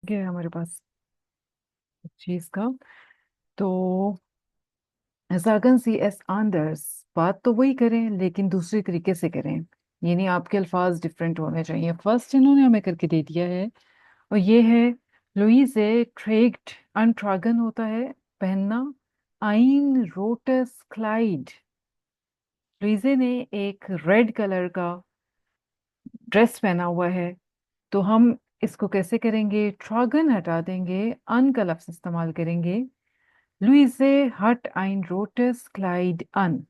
है हमारे पास चीज का। तो सागन सी एस आंदर्स, बात तो वही करें लेकिन दूसरी तरीके से करें। ये नहीं आपके अल्फाज डिफरेंट होने चाहिए। फर्स्ट इन्होंने हमें करके दे दिया है और ये है लुइसे ट्रेग्ट अनट्रागन होता है पहनना। आइन रोटस क्लाइड, लुइसे ने एक रेड कलर का ड्रेस पहना हुआ है। तो हम इसको कैसे करेंगे? ट्रागन हटा देंगे, अन का लफ्ज इस्तेमाल करेंगे। लुइसे हट आइन रोटस क्लाइड अन,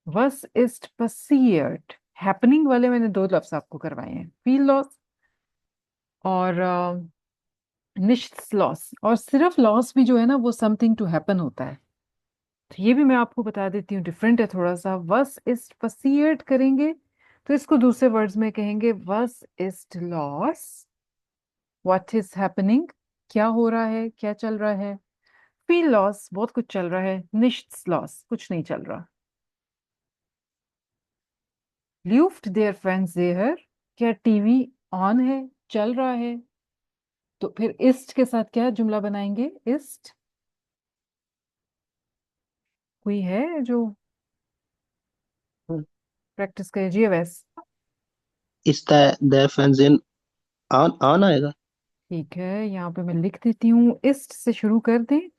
वस इस्ट पसीयर्ट। हैपनिंग वाले मैंने दो लफ्ज आपको करवाए हैं, फील लॉस और निश्च लॉस। और सिर्फ लॉस भी जो है ना वो समथिंग टू हैपन होता है। तो ये भी मैं आपको बता देती हूँ, डिफरेंट है थोड़ा सा। वस इस्ट पसीयर्ट करेंगे तो इसको दूसरे वर्ड्स में कहेंगे वस east loss, what is happening, क्या हो रहा है, क्या चल रहा है। फील लॉस, बहुत कुछ चल रहा है। निश्च लॉस, कुछ नहीं चल रहा। ल्यूफ्ट देयर फेंसेहर, क्या टीवी ऑन है, चल रहा है। तो फिर इस्ट के साथ क्या जुमला बनाएंगे? इस्ट, कोई है जो प्रैक्टिस करे? जी वैस, इस द फैंजिन ऑन ऑन आएगा। ठीक है, यहाँ पे मैं लिख देती हूँ, इस्ट से शुरू कर दें।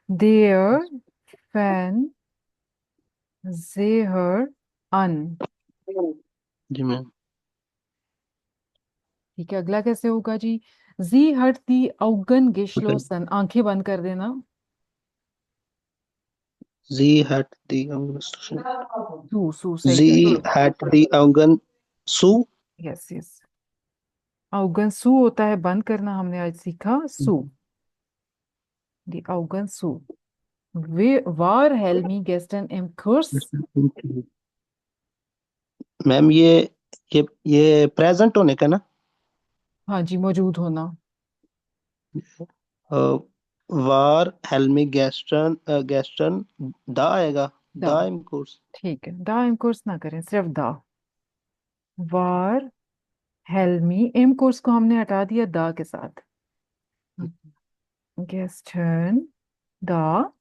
देयर फैन जेहर अन। जी मैम। ठीक है, अगला कैसे होगा जी? जी हट दी अवगन मतलब गेशलोसन, आंखें बंद कर देना। जी हैट दी सू सू सही जी कर। हैट दी अवगन सू। यस यस, अवगन सू होता है बंद करना, हमने आज सीखा सू। दी अवगन सू, वे वार हेल्मी गेस्टन एम कुर्स। मैम ये प्रेजेंट होने का ना। हाँ जी, मौजूद होना। वार हेल्मी गेस्टन गेस्टन दा आएगा। दा, दा इन कोर्स। ठीक है, दा एम कोर्स ना करें, सिर्फ दा। वार हेल्मी, एम कोर्स को हमने हटा दिया दा के साथ। गेस्टन दा,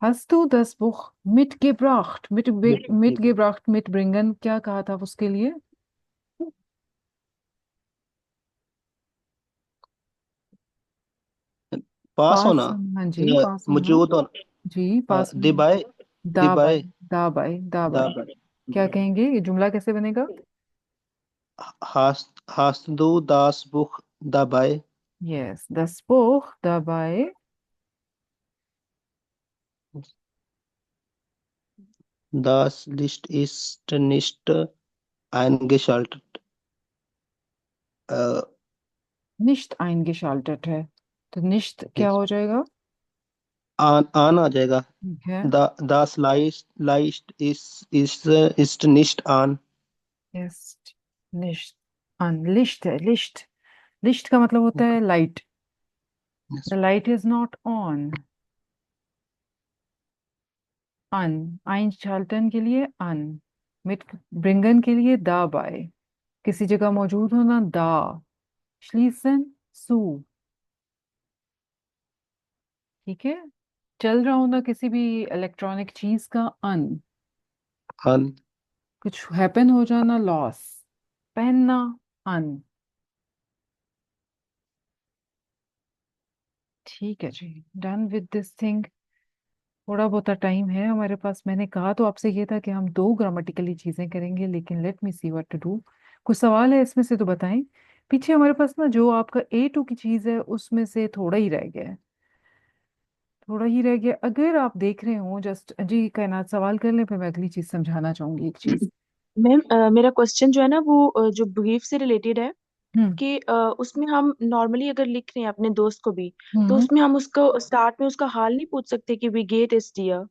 hast du das Buch mitgebracht? Mitgebracht, mitbringen, क्या कहा था उसके लिए? पास पास, होना। हाँ जी, पास होना। मौजूद होना। जी, पास होना। दिबाए। दाबाई, दिबाए। दाबाई, दा दाबाई। क्या कहेंगे? ये जुमला कैसे बनेगा? हास्ट दो दास बुक दाबाए। Yes, das Buch dabei Das Licht ist nicht eingeschaltet. nicht eingeschaltet है, तो nicht क्या हो जाएगा? आन आ जाएगा। ठीक है। Das Licht ist nicht an. ist nicht an, Licht है, Licht। Licht का मतलब होता है light. Yes. The light is not on। अन, आइंस्टाल्टन के लिए अन, मिट ब्रिंगन के लिए दा बाय, किसी जगह मौजूद होना दा, श्लीसन सू। ठीक है, चल रहा होना किसी भी इलेक्ट्रॉनिक चीज का अन, An. कुछ हैपन हो जाना लॉस, पहनना अन। ठीक है जी, डन विद दिस थिंग। थोड़ा बहुत टाइम है हमारे पास। मैंने कहा तो आपसे ये था कि हम दो ग्रामेटिकली चीजें करेंगे, लेकिन let me see what to do. कुछ सवाल है इसमें से तो बताएं। पीछे हमारे पास ना जो आपका A2 की चीज है उसमें से थोड़ा ही रह गया है, थोड़ा ही रह गया। अगर आप देख रहे हो, जस्ट जी कायनात सवाल कर लें, फिर मैं अगली चीज समझाना चाहूंगी एक चीज। मैम मेरा क्वेश्चन जो है ना वो जो ब्रीफ से रिलेटेड है हम्म कि उसमें हम नॉर्मली अगर लिख रहे हैं अपने दोस्त को भी, तो हम्म। उसमें हम उसको स्टार्ट में उसका हाल नहीं पूछ सकते कि वी गेट इज डियर।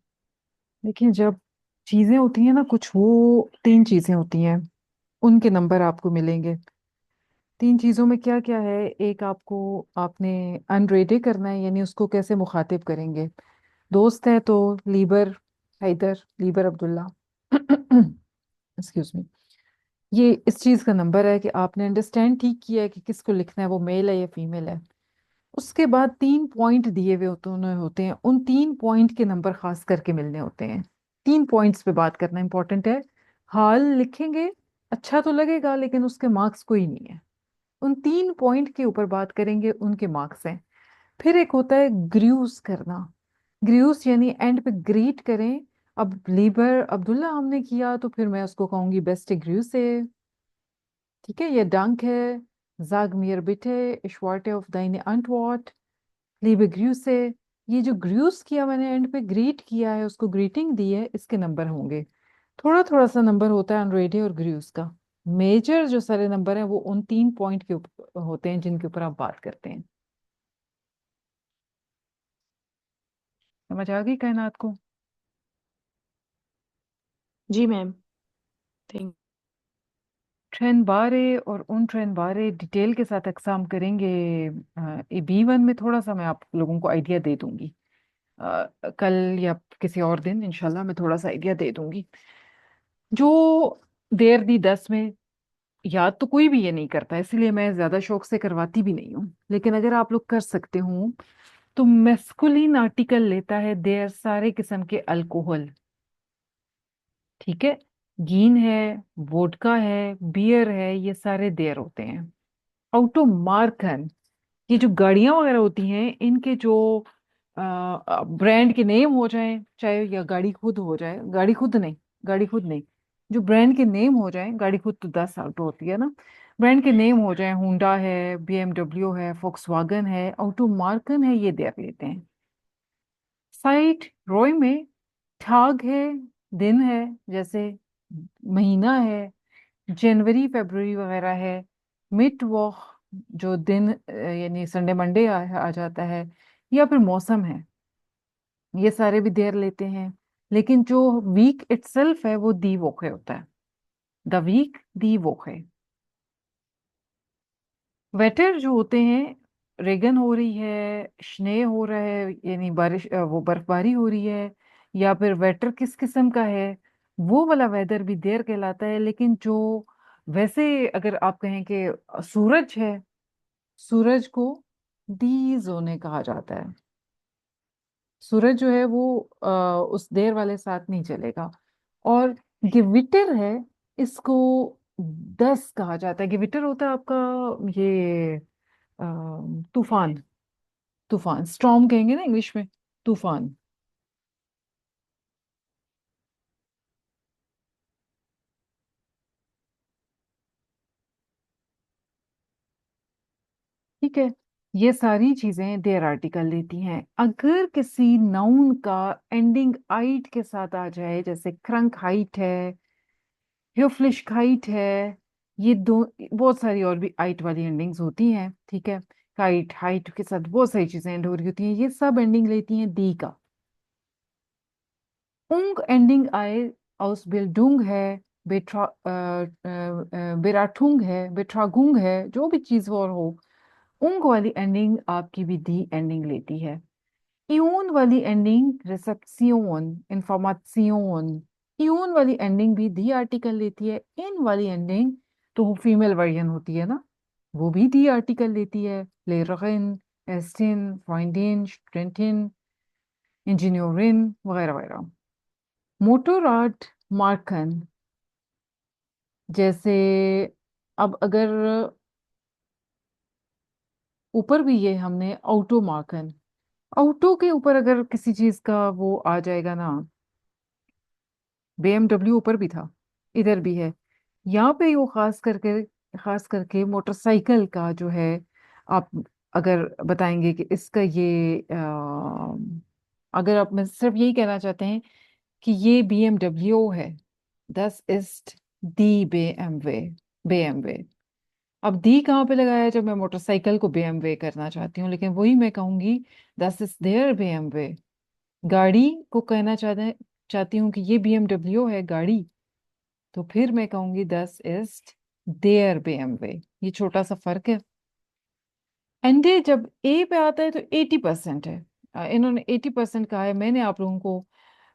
देखिए, जब चीजें होती हैं ना कुछ, वो तीन चीजें होती हैं, उनके नंबर आपको मिलेंगे। तीन चीजों में क्या क्या है? एक, आपको आपने अनरेडे करना है, यानी उसको कैसे मुखातिब करेंगे। दोस्त है तो लीबर हैदर, लीबर अब्दुल्ला, एक्सक्यूज मी। ये इस चीज का नंबर है कि आपने अंडरस्टैंड ठीक किया है कि किसको लिखना है, वो मेल है या फीमेल है। उसके बाद 3 पॉइंट दिए हुए होते हैं, उन 3 पॉइंट के नंबर खास करके मिलने होते हैं। 3 पॉइंट्स पे बात करना इंपॉर्टेंट है। हाल लिखेंगे, अच्छा तो लगेगा लेकिन उसके मार्क्स कोई नहीं है। उन 3 पॉइंट के ऊपर बात करेंगे, उनके मार्क्स हैं। फिर एक होता है ग्रीव्स करना। ग्रीव्स यानी एंड पे ग्रीट करें। अब लीबर अब्दुल्ला हमने किया तो फिर मैं उसको कहूंगी बेस्ट ग्रीव से। ठीक है, ये डंक है। जाग मियर बिटे, इशवार्टे ऑफ दाइने अंटवाट, लीबे ग्रीव से। ये जो ग्रीव्स किया मैंने, एंड पे ग्रीट किया है, उसको ग्रीटिंग दी है, इसके नंबर होंगे। थोड़ा थोड़ा सा नंबर होता है अनरेडी और ग्रीव्स का। मेजर जो सारे नंबर हैं वो उन 3 पॉइंट के ऊपर होते हैं जिनके ऊपर आप बात करते हैं। समझ आ गई कायनात को? जी मैम। थैंक। ट्रेन बारे और उन ट्रेन बारे डिटेल के साथ एग्जाम करेंगे। B1 में थोड़ा सा मैं आप लोगों को आइडिया दे दूंगी। कल या किसी और दिन इंशाल्लाह मैं थोड़ा सा आइडिया दे दूंगी। जो देर दी 10 में याद तो कोई भी ये नहीं करता, इसलिए मैं ज्यादा शौक से करवाती भी नहीं हूँ। लेकिन अगर आप लोग कर सकते हो तो मेस्कुलिन आर्टिकल लेता है देर सारे किस्म के अल्कोहल। ठीक है, गीन है, वोडका है, बियर है, ये सारे देर होते हैं। ऑटोमार्कन, ये जो गाड़ियां वगैरह होती हैं, इनके जो ब्रांड के नेम हो जाएं, चाहे या गाड़ी खुद हो जाए, गाड़ी खुद नहीं, गाड़ी खुद नहीं, जो ब्रांड के नेम हो जाएं, गाड़ी खुद तो 10 ऑटो होती है ना। ब्रांड के नेम हो जाएं, हुंडा है, BMW है, फोक्सवागन है, ऑटोमार्कन है, ये देर लेते हैं। साइट रोय में ठाग है, दिन है, जैसे महीना है, जनवरी फरवरी वगैरह है। मिड वॉक, जो दिन यानी संडे मंडे आ जाता है, या फिर मौसम है, ये सारे भी देर लेते हैं। लेकिन जो वीक इटसेल्फ है वो दी वोके होता है। द वीक दी वोके। वेटर जो होते हैं, रेगन हो रही है, स्ने हो रहा है, यानी बारिश, वो बर्फबारी हो रही है, या फिर वेटर किस किस्म का है, वो वाला वेदर भी देर कहलाता है। लेकिन जो वैसे अगर आप कहें कि सूरज है, सूरज को दी जोने कहा जाता है। सूरज जो है वो उस देर वाले साथ नहीं चलेगा। और गिविटर है, इसको 10 कहा जाता है। गिविटर होता है आपका ये तूफान। तूफान स्टॉर्म कहेंगे ना इंग्लिश में, तूफान। ठीक है, ये सारी चीजें देयर आर्टिकल देती हैं। अगर किसी नाउन का एंडिंग आइट के साथ आ जाए, जैसे क्रंक हाइट है, ह्यूफ्लिश हाइट है, ये दो, बहुत सारी और भी आइट वाली एंडिंग्स होती हैं। ठीक है, काइट हाइट के साथ बहुत सारी चीजें एंड हो रही होती हैं, ये सब एंडिंग लेती हैं दी का। उंग एंडिंग आए, आउसबिल्डुंग है, बेट्रा बेराठुंग है, बेट्रागुंग है, जो भी चीज और हो, उंग वाली एंडिंग आपकी भी दी एंडिंग लेती है। इयून वाली एंडिंग रिसेप्सियोन, इंफॉर्मेसियोन, इयून वाली एंडिंग भी दी आर्टिकल लेती है। इन वाली एंडिंग तो फीमेल वर्जन होती है ना, वो भी दी आर्टिकल लेती है। लेरगिन, एस्टिन, फ्राइंडिन, स्ट्रेंटिन, इंजीनियरिन वगैरह वगैरह। मोटोराड, मार्कन, जैसे अब अगर ऊपर भी ये हमने ऑटो मार्कन, ऑटो के ऊपर अगर किसी चीज का वो आ जाएगा ना, BMW ऊपर भी था, इधर भी है। यहाँ पे वो खास करके मोटरसाइकिल का जो है, आप अगर बताएंगे कि इसका ये अगर आप मैं सिर्फ यही कहना चाहते हैं कि ये BMW है, दस इस्ट दी BMW। अब दी कहाँ पे लगाया है? जब मैं मोटरसाइकिल को BMW करना चाहती हूँ, लेकिन वही मैं कहूंगी दस इज देयर BMW। गाड़ी को कहना चाहती हूँ कि ये BMW है गाड़ी, तो फिर मैं कहूंगी दस इज देयर BMW। ये छोटा सा फर्क है। एंडे जब ए पे आता है तो 80% है। इन्होंने 80% कहा है, मैंने आप लोगों को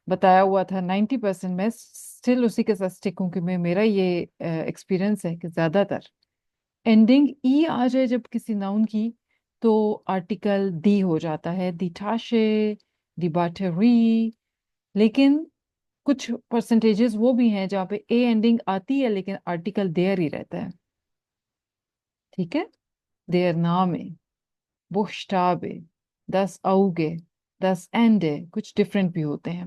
बताया हुआ था 90%, मैं स्टिल उसी के साथ स्टिक हूँ कि मैं मेरा ये एक्सपीरियंस है कि ज्यादातर एंडिंग ई आ जाए जब किसी नाउन की, तो आर्टिकल दी हो जाता है, दी ठाशे, दी बाटरी। लेकिन कुछ परसेंटेजेस वो भी हैं जहाँ पे ए एंडिंग आती है लेकिन आर्टिकल देयर ही रहता है। ठीक है, देयर नाम है, बुश्ताबे, दस आउगे, दस एंडे, कुछ डिफरेंट भी होते हैं।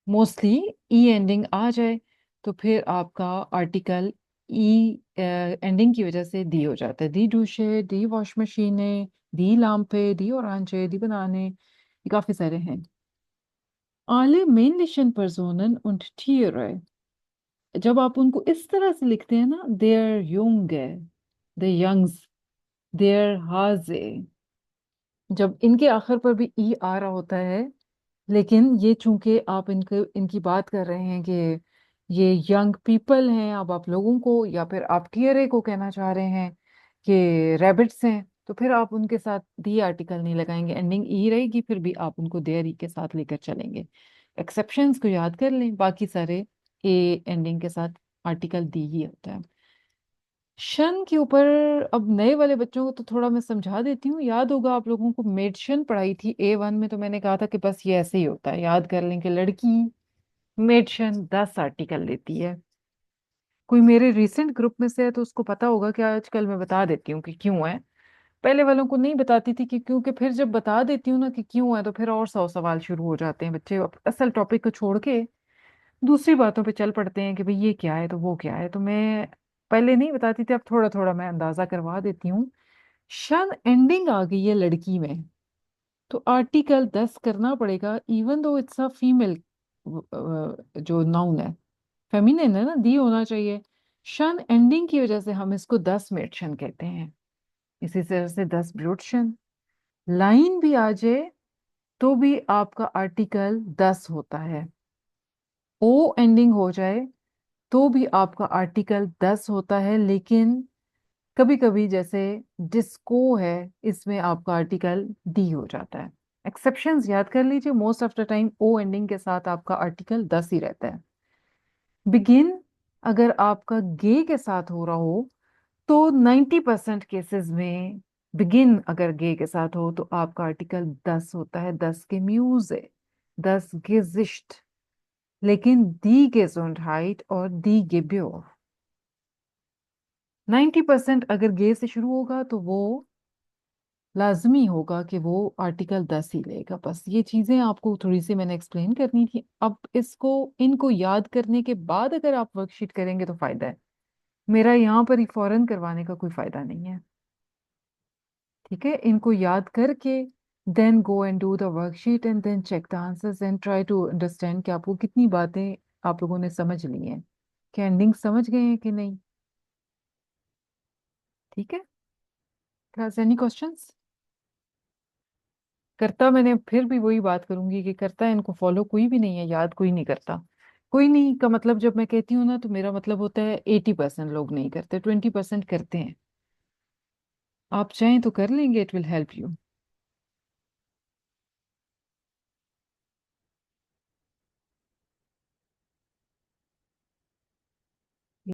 मोस्टली ई एंडिंग आ जाए तो फिर आपका आर्टिकल ई एंडिंग की वजह से दी हो जाता है। दी डूशे, दी वॉश मशीने, दी लाम्पे, दी ओरांजे, दी बनाने, ये काफी सारे हैं। आले männlichen Personen und Tiere, जब आप उनको इस तरह से लिखते हैं ना, देयर युंगे, दे यंग्स, देयर हाजे, जब इनके आखिर पर भी ई आ रहा होता है, लेकिन ये चूंकि आप इनके इनकी बात कर रहे हैं कि ये यंग पीपल हैं, अब आप लोगों को या फिर आप टियरे को कहना चाह रहे हैं कि रैबिट्स हैं, तो फिर आप उनके साथ दी आर्टिकल नहीं लगाएंगे, एंडिंग ई रहेगी, फिर भी आप उनको देयर ई के साथ लेकर चलेंगे। एक्सेप्शंस को याद कर लें, बाकी सारे ए एंडिंग के साथ आर्टिकल दी ही होता है। शन के ऊपर अब नए वाले बच्चों को तो थोड़ा मैं समझा देती हूँ। याद होगा आप लोगों को मेडशन पढ़ाई थी A1 में, तो मैंने कहा था कि बस ये ऐसे ही होता है, याद कर लें कि लड़की मेडशन 10 आर्टिकल लेती है। कोई मेरे रिसेंट ग्रुप में से है तो उसको पता होगा कि आजकल मैं बता देती हूँ कि क्यों है। पहले वालों को नहीं बताती थी कि क्योंकि फिर जब बता देती हूँ ना कि क्यों है, तो फिर और 100 सवाल शुरू हो जाते हैं, बच्चे असल टॉपिक को छोड़ के दूसरी बातों पे चल पड़ते हैं कि भाई ये क्या है तो वो क्या है। तो मैं पहले नहीं बताती थी, अब थोड़ा थोड़ा मैं अंदाजा करवा देती हूँ। शन एंडिंग आ गई है लड़की में, तो आर्टिकल 10 करना पड़ेगा, even though it's a female, जो नाउन है फेमिनिन है ना, दी होना चाहिए। शन एंडिंग की वजह से हम इसको 10 मेडशन कहते हैं। इसी तरह से 10 ब्लूटशन। लाइन भी आ जाए तो भी आपका आर्टिकल 10 होता है। ओ एंडिंग हो जाए तो भी आपका आर्टिकल 10 होता है, लेकिन कभी कभी जैसे डिस्को है, इसमें आपका आर्टिकल डी हो जाता है। एक्सेप्शंस याद कर लीजिए, most of the time O ending के साथ आपका आर्टिकल 10 ही रहता है। बिगिन अगर आपका गे के साथ हो रहा हो तो 90% केसेस में बिगिन अगर गे के साथ हो तो आपका आर्टिकल 10 होता है। 10 के म्यूजे, 10 Gesicht, लेकिन दी Gesundheit और दी Gebühr 90% अगर गे से शुरू होगा तो वो लाजमी होगा कि वो आर्टिकल 10 ही लेगा। बस ये चीजें आपको थोड़ी सी मैंने एक्सप्लेन करनी थी। अब इसको इनको याद करने के बाद अगर आप वर्कशीट करेंगे तो फायदा है, मेरा यहाँ पर ही फौरन करवाने का कोई फायदा नहीं है। ठीक है, इनको याद करके then go and do the worksheet and then check the answers and try to understand कि आपको कितनी बातें आप लोगों ने समझ ली हैं, क्या एंडिंग समझ गए हैं कि नहीं। ठीक है, क्लास एनी क्वेश्चंस। करता मैंने फिर भी वही बात करूंगी कि करता इनको फॉलो कोई भी नहीं है, याद कोई नहीं करता। कोई नहीं का मतलब जब मैं कहती हूँ ना, तो मेरा मतलब होता है 80% लोग नहीं करते, 20% करते हैं। आप चाहें तो कर लेंगे, इट विल हेल्प यू।